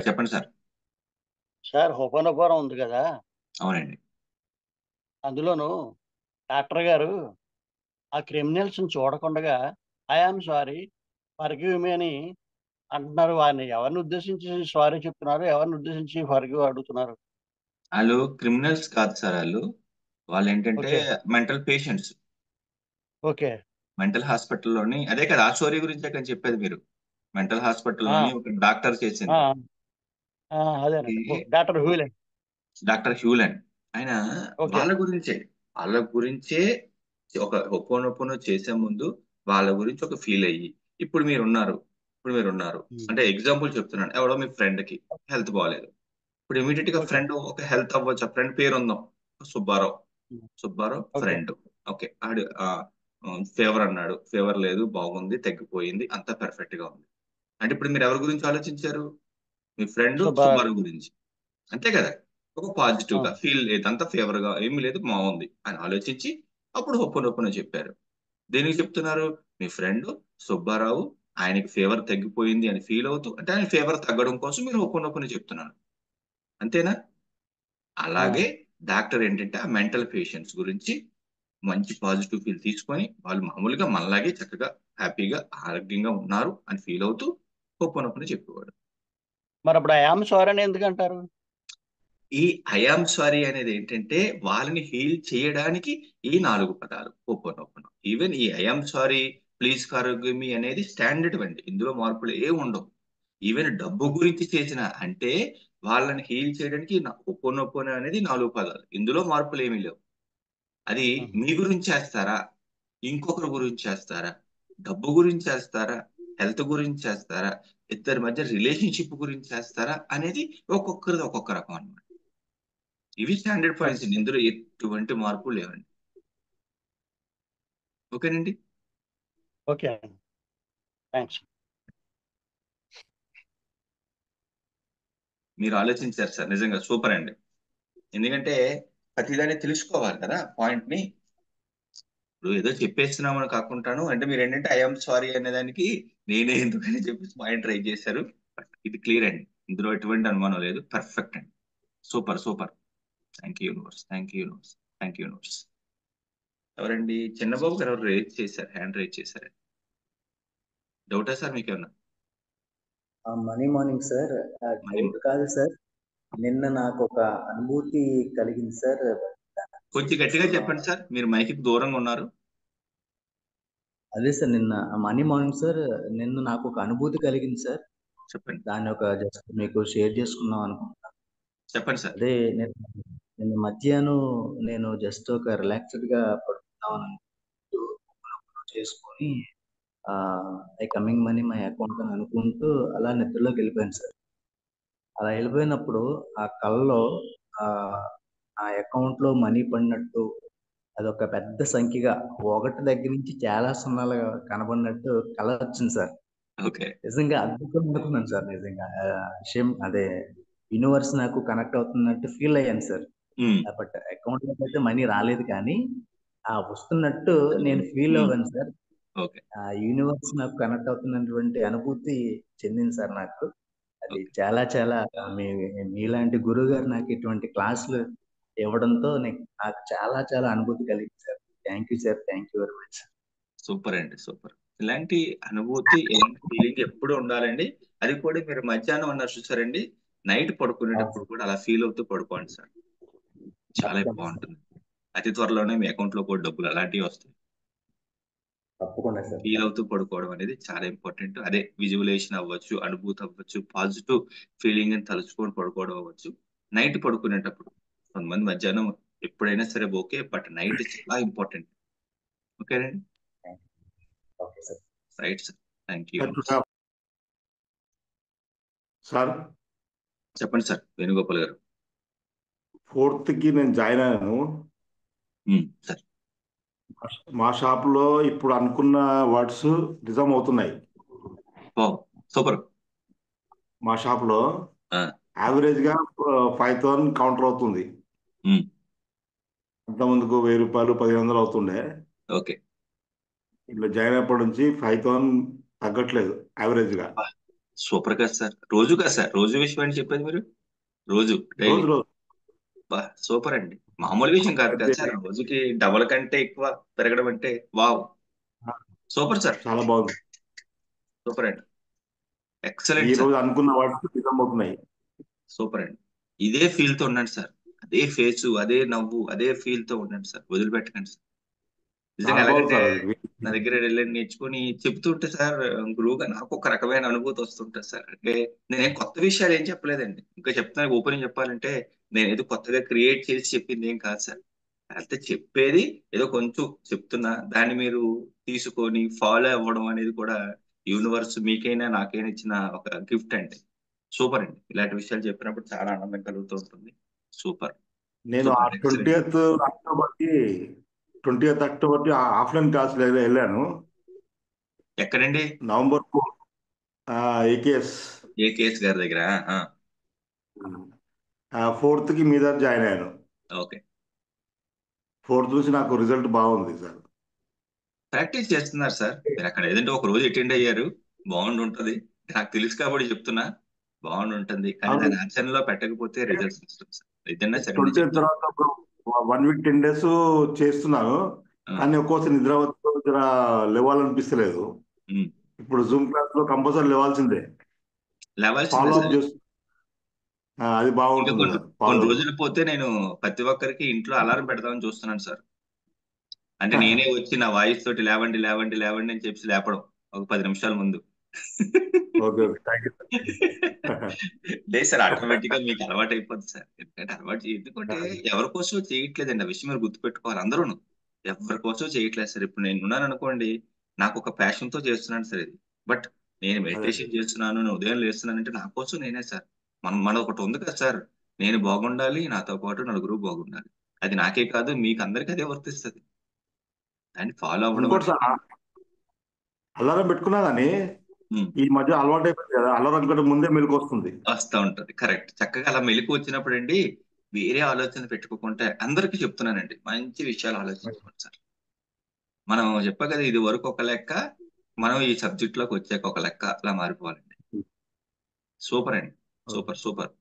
చెప్పండి sir. Sir హోపనోపనం ఉంది కదా, అవునండి. అందులోను డాక్టర్ గారు ఆ క్రిమినల్స్ చూడకుండా ఐఆమ్ సారీ ఫర్గివ్ మీ అని అంటున్నారు. వారిని ఎవరిని ఉద్దేశించి సారీ చెప్తున్నారు, ఎవరిని ఉద్దేశించి ఫర్గివ్ అడుగుతున్నారు? వాళ్ళు క్రిమినల్స్ కాదు సార్. వాళ్ళు ఏంటంటే okay. Mental patients. Okay. Mental హాస్పిటల్లోని అదే కదా ఆ స్టోరీ గురించి అక్కడ చెప్పేది మీరు. మెంటల్ ఆ, హాస్పిటల్లోని ఒక డాక్టర్ చేసింది. ఆ, అదేనండి. డాక్టర్ హ్యూలెన్. డాక్టర్ హ్యూలెన్ ఆయన ఓకే. వాళ్ళ గురించే ఒక ఒప్పోనొప్పునో చేసే ముందు వాళ్ళ గురించి ఒక ఫీల్ అయ్యి ఇప్పుడు మీరు ఉన్నారు ఉమ్, అంటే ఎగ్జాంపుల్ చెప్తున్నాను. ఎవడో మీ ఫ్రెండ్ కి హెల్త్ బాగాలేదు. ఇప్పుడు ఇమీడియట్ గా ఓకే. ఫ్రెండ్ ఒక హెల్త్ అవ్వచ్చు. ఆ ఫ్రెండ్ పేరు ఉందాం, సుబ్బారావు. ఉమ్, సుబ్బారావు ఓకే. ఫ్రెండ్. ఓకే. ఆడు ఫీవర్ అన్నాడు. ఫీవర్ లేదు, బాగుంది, తగ్గిపోయింది, అంతా పర్ఫెక్ట్ గా ఉంది. అంటే ఇప్పుడు మీరు ఎవరి గురించి ఆలోచించారు? మీ ఫ్రెండ్ సుబ్బారావు. సుబ్బారావు గురించి. అంతే కదా. ఒక పాజిటివ్ గా ఫీల్ లేదంతా ఫేవర్ గా ఏమీ లేదు, బాగుంది అని ఆలోచించి అప్పుడు ఒప్పునొప్పున చెప్పారు. దేనికి చెప్తున్నారు? మీ ఫ్రెండ్ సుబ్బారావు ఆయనకి ఫీవర్ తగ్గిపోయింది అని ఫీల్ అవుతూ, అంటే ఆయన ఫీవర్ తగ్గడం కోసం మీరు ఒప్పునొప్పున చెప్తున్నారు. అంతేనా? అలాగే డాక్టర్ ఏంటంటే ఆ మెంటల్ పేషెంట్స్ గురించి మంచి పాజిటివ్ ఫీల్ తీసుకొని వాళ్ళు మామూలుగా మనలాగే చక్కగా హ్యాపీగా ఆరోగ్యంగా ఉన్నారు అని ఫీల్ అవుతూ ఒప్పునొప్పున చెప్పేవాడు. మరి అప్పుడు ఐఆమ్ సారీ అని ఎందుకు అంటారు? ఈ ఐయామ్ సారీ అనేది ఏంటంటే వాళ్ళని హీల్ చేయడానికి ఈ 4 పదాలు ఒప్పనొప్పను. ఈవెన్ ఈ I'm sorry, please forgive me అనేది స్టాండర్డ్ అండి. ఇందులో మార్పులు ఉండవు. ఈవెన్ డబ్బు గురించి చేసిన అంటే వాళ్ళని హీల్ చేయడానికి ఒప్పనొప్పను అనేది 4 పదాలు. ఇందులో మార్పులు ఏమీ లేవు. అది ఉహు. మీ గురించి చేస్తారా? ఇంకొకరి గురించి చేస్తారా? డబ్బు గురించి చేస్తారా? హెల్త్ గురించి చేస్తారా? ఇద్దరి మధ్య రిలేషన్‌షిప్ గురించి చేస్తారా? అనేది ఒక్కొక్కరిది ఒక్కొక్క రకం అన్నమాట. ఇవి స్టాండర్డ్ ఓకే. పాయింట్స్ అండి. ఇందులో ఎటువంటి మార్పు లేవండి. ఓకేనండి. ఓకే. థ్యాంక్స్. మీరు ఆలోచించారు సార్, నిజంగా సూపర్ అండి. ఎందుకంటే ప్రతిదాన్ని తెలుసుకోవాలి కదా పాయింట్ ని. ఇప్పుడు ఏదో చెప్పేస్తున్నామని కాకుండాను అంటే మీరు ఏంటంటే ఐఎమ్ సారీ అనే దానికి నేనే ఎందుకని చెప్పేసి పాయింట్ ట్రై చేశారు. బట్ ఇది క్లియర్ అండి. ఇందులో ఎటువంటి అనుమానం లేదు. పర్ఫెక్ట్ అండి. Super super. Thank you universe, thank you universe, thank you universe. ఎవరండి? చిన్నబాబు గారు ఎవరు రేజ్ చేశారు, హ్యాండ్ రేజ్ చేశారు. డౌటా సార్ మీకేమన్నా? Money morning sir. డౌట్ కాదు సార్. నిన్న నాకు ఒక అనుభూతి కలిగింది సార్. కొంచెం గట్టిగా చెప్పండి సార్, మీరు మైక్ దూరంగా ఉన్నారు. అదే సార్, నిన్న మనీ మార్నింగ్ సార్, నిన్న నాకు ఒక అనుభూతి కలిగింది సార్. చెప్పండి. దాన్ని ఒక జస్ట్ మీకు షేర్ చేసుకుందాం అనుకుంటున్నాను. చెప్పండి సార్. అదే నిన్న మధ్యాహ్నం నేను జస్ట్ ఒక రిలాక్స్డ్ గా పడుకుందాం చేసుకొని I coming money my account అని అనుకుంటూ అలా నిద్రలోకి వెళ్ళిపోయాను సార్. అలా వెళ్ళిపోయినప్పుడు ఆ కల్లో ఆ ఆ అకౌంట్ లో మనీ పడినట్టు, అదొక పెద్ద సంఖ్యగా ఒకటి దగ్గర నుంచి చాలా సున్నాలు కనబడినట్టు కల వచ్చింది సార్. ఓకే. నిజంగా అద్భుతం అనుకున్నాను సార్. నిజంగా విషయం అదే, యూనివర్స్ నాకు కనెక్ట్ అవుతున్నట్టు ఫీల్ అయ్యాను సార్. బట్ అకౌంట్ లోకి అయితే మనీ రాలేదు, కానీ వస్తున్నట్టు నేను ఫీల్ అవ్వాను సార్. ఓకే. యూనివర్స్ నాకు కనెక్ట్ అవుతున్నటువంటి అనుభూతి చెందింది సార్ నాకు. అది ఓకే. చాలా చాలా మీలాంటి గురువు గారు నాకు ఇటువంటి క్లాసులు ఇవ్వడంతో నాకు చాలా చాలా అనుభూతి కలిగింది sir. Thank you sir, thank you very much. Super అండి, సూపర్. ఇలాంటి అనుభూతి, ఇలాంటి ఫీలింగ్ ఎప్పుడు ఉండాలండి. అది కూడా మీరు మధ్యాహ్నం అన్నారు చూసారండి, నైట్ పడుకునేటప్పుడు కూడా అలా ఫీల్ అవుతూ పడుకోండి సార్. చాలా బాగుంటుంది. అతి త్వరలోనే మీ అకౌంట్ లో కూడా డబ్బులు అలాంటివి వస్తాయి. తప్పకుండా సార్. ఫీల్ అవుతూ పడుకోవడం అనేది చాలా ఇంపార్టెంట్. అదే విజువలైజేషన్ అవ్వచ్చు, అనుభూతి అవ్వచ్చు, పాజిటివ్ ఫీలింగ్ అని తలుచుకొని పడుకోవడం అవ్వచ్చు. నైట్ పడుకునేటప్పుడు కొంతమంది మధ్యాహ్నం ఎప్పుడైనా సరే ఓకే, బట్ నైట్ చాలా ఇంపార్టెంట్. ఓకేనండి. Okay sir. Right sir, thank you. Sir చెప్పండి సార్ వేణుగోపాల్ గారు. 4th కి నేను జాయిన్ అయ్యాను సార్. మా షాప్ లో ఇప్పుడు అనుకున్న వర్డ్స్ నిజం అవుతున్నాయి. సూపర్. మా షాప్ లో యావరేజ్ గా 5,000 కౌంటర్ అవుతుంది. అంత ముందుకు 1,000 రూపాయలు 1,500 అవుతుండే. ఓకే. ఇట్లా జాయిన్ అయినప్పటి నుంచి 5,000 తగ్గట్లేదు యావరేజ్ గా. సూపర్ కదా సార్. రోజు కదా సార్, రోజు విషయం అని చెప్పేది మీరు, రోజు డైలీ. రోజు రోజు సూపర్ అండి, మామూలు విషయం కాదు కదా అయితే సార్. రోజుకి డబల్ కంటే ఎక్కువ పెరగడం అంటే వావ్, సూపర్ సార్, చాలా బాగుంది. సూపర్ అండి, ఈ ఎక్సలెంట్ సార్, రోజు అనుకున్న వాటికి నిజం అవుతున్నాయి. సూపర్ అండి. ఇదే ఫీల్ తో ఉండండి సార్, అదే ఫేసు, అదే నవ్వు, అదే ఫీల్ తో ఉండండి సార్, వదిలిపెట్టకండి సార్. నిజంగా చాలా బాగుంది ఎలాగంటే సార్ అది. నా దగ్గర వెళ్ళి నేర్చుకుని చెప్తుంటే సార్, గురువుగా నాకు ఒక రకమైన అనుభూతి వస్తుంటుంది సార్. అంటే నేనేం కొత్త విషయాలు ఏం చెప్పలేదండి, ఇంకా చెప్తాను ఓపెనింగ్ చెప్పాలంటే, నేను ఏదో కొత్తగా క్రియేట్ చేసి చెప్పింది ఏం కాదు సార్. అయితే చెప్పేది ఏదో కొంచెం చెప్తున్నా, దాన్ని మీరు తీసుకొని ఫాలో అవ్వడం అనేది కూడా యూనివర్స్ మీకైనా నాకైనా ఇచ్చిన ఒక గిఫ్ట్ అండి. సూపర్ అండి, ఇలాంటి విషయాలు చెప్పినప్పుడు చాలా ఆనందం కలుగుతూ ఉంటుంది. సూపర్, నేను ఆ సూపర్, ఎక్సలెంట్. 20th అక్టోబర్కి 20th అక్టోబర్కి ఆఫ్లైన్ క్లాస్ వెళ్ళాను. ఎక్కడండి? November 4 AKS. ఏ కేఎస్ గారి దగ్గర? 4th మీ దగ్గర జాయిన్ అయ్యాను. ఓకే. 4th నుంచి నాకు రిజల్ట్ బాగుంది సార్. ప్రాక్టీస్ చేస్తున్నారు సార్ మీరు అక్కడ, ఏదంటే ఒక రోజు అటెండ్ అయ్యారు, బాగుండి ఉంటది, నాకు తెలుసు కాబట్టి చెప్తున్నా, బాగుండి ఉంటుంది. కానీ అవును. దాని ఆచరణలో పెట్టకపోతే రిజల్ట్స్ వస్తుంది సార్, ఏదైనా సరే నేను 20th చెప్తాను. తర్వాత ఒక 1 వీక్ 10 days చేస్తున్నాను. ఆ, కానీ ఒక్కోసారి నిద్ర వచ్చి జర లేవాలనిపిస్తలేదు. ఉమ్. ఇప్పుడు జూమ్ క్లాస్ లో కంపల్సరీ లేవాల్సిందే. లేవాల్సిందే ఫాలో అప్ సార్. చేస్తు అది ఇంకా బాగుంటుంది కొన్ని సార్ కొన్ని ఫాలో. రోజులు పోతే నేను ప్రతి ఒక్కరికి ఇంట్లో అలారం పెడదామని చూస్తున్నాను సార్. అంటే నేనే వచ్చి నా వాయిస్ తోటి లేవండి లేవండి లేవండి అని చెప్పి లేపడం ఒక 10 నిమిషాల ముందు. Okay okay thank you. లేదు సార్, ఆటోమేటిక్ గా మీకు అలవాటు అయిపోద్ది సార్. ఎందుకంటే ఎందుకంటే ఎవరి కోసం చేయట్లేదండి, ఆ విషయం మీరు గుర్తుపెట్టుకోవాలి అందరూను. ఎవరి కోసం చేయట్లేదు సార్. ఇప్పుడు నేను ఉన్నాను అనుకోండి, నాకు ఒక ప్యాషన్ తో చేస్తున్నాను సార్ ఇది. బట్ నేను అదే మెడిటేషన్ చేస్తున్నాను, నేను ఉదయం లేస్తున్నాను అంటే నా కోసం నేనే సార్. మన ఒకటి ఉంది కదా సార్, నేను బాగుండాలి, నాతో పాటు నలుగురు బాగుండాలి. అది నాకే కాదు, మీకు అందరికీ అదే వర్తిస్తుంది. దాన్ని ఫాలో అవ్వడం ఇంకోటి సార్, అనేది. అలారం పెట్టుకున్నా కానీ ఉమ్, ఈ మధ్య అలవాటు అయిపోయింది కదా, అలారం కంటే ముందే మెలకు వస్తుంది. వస్తా ఉంటది, కరెక్ట్. చక్కగా అలా మెలకు వచ్చినప్పుడు అండి, వేరే ఆలోచన పెట్టుకోకుంటే అందరికీ చెప్తున్నానండి, మంచి విషయాలు ఆలోచించుకోండి సార్. మనం చెప్పా కదా, ఇది వరకు ఒక లెక్క, మనం ఈ సబ్జెక్ట్ లోకి వచ్చాక ఒక లెక్క, అలా మారిపోవాలండి. సూపర్ అండి, ఓకే. Super super.